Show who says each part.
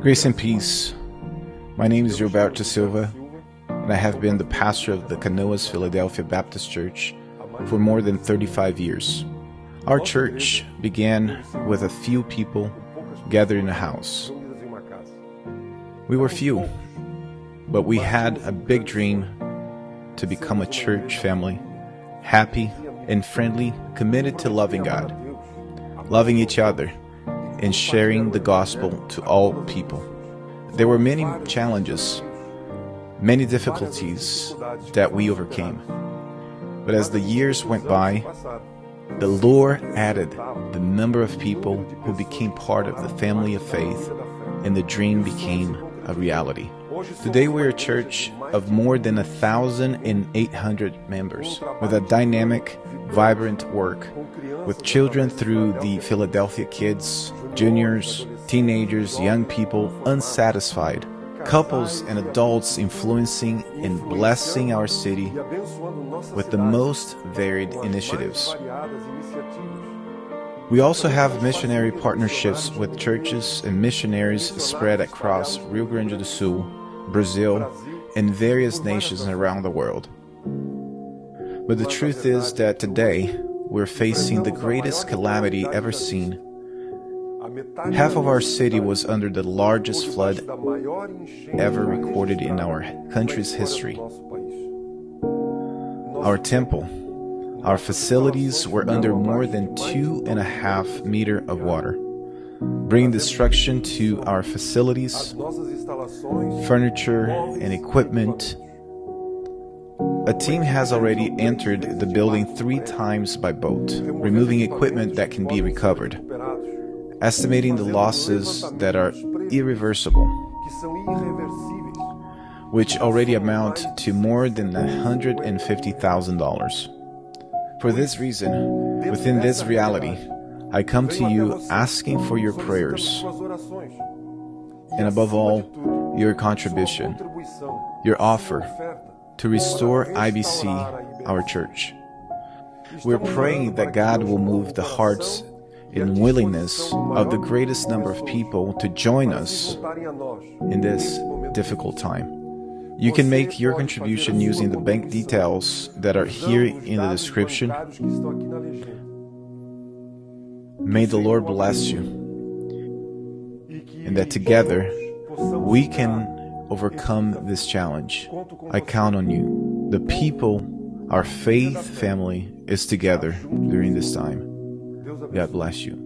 Speaker 1: Grace and peace. My name is Gilberto Silva, and I have been the pastor of the Canoas, Filadélfia Baptist Church for more than 35 years. Our church began with a few people gathered in a house. We were few, but we had a big dream to become a church family, happy and friendly, committed to loving God, loving each other, and sharing the gospel to all people. There were many challenges, many difficulties that we overcame. But as the years went by, the Lord added the number of people who became part of the family of faith, and the dream became a reality. Today we're a church of more than 1,800 members, with a dynamic, vibrant work, with children through the Philadelphia Kids, juniors, teenagers, young people unsatisfied, couples and adults influencing and blessing our city with the most varied initiatives. We also have missionary partnerships with churches and missionaries spread across Rio Grande do Sul, Brazil, and various nations around the world. But the truth is that today we're facing the greatest calamity ever seen. Half of our city was under the largest flood ever recorded in our country's history. Our temple, our facilities were under more than 2.5 meters of water, bringing destruction to our facilities, furniture, and equipment. A team has already entered the building 3 times by boat, removing equipment that can be recovered, estimating the losses that are irreversible, which already amount to more than $150,000. For this reason, within this reality, I come to you asking for your prayers, and above all, your contribution, your offer to restore IBC, our church. We're praying that God will move the hearts and willingness of the greatest number of people to join us in this difficult time. You can make your contribution using the bank details that are here in the description. May the Lord bless you, and that together we can overcome this challenge. I count on you. The people, our faith family, is together during this time. God bless you.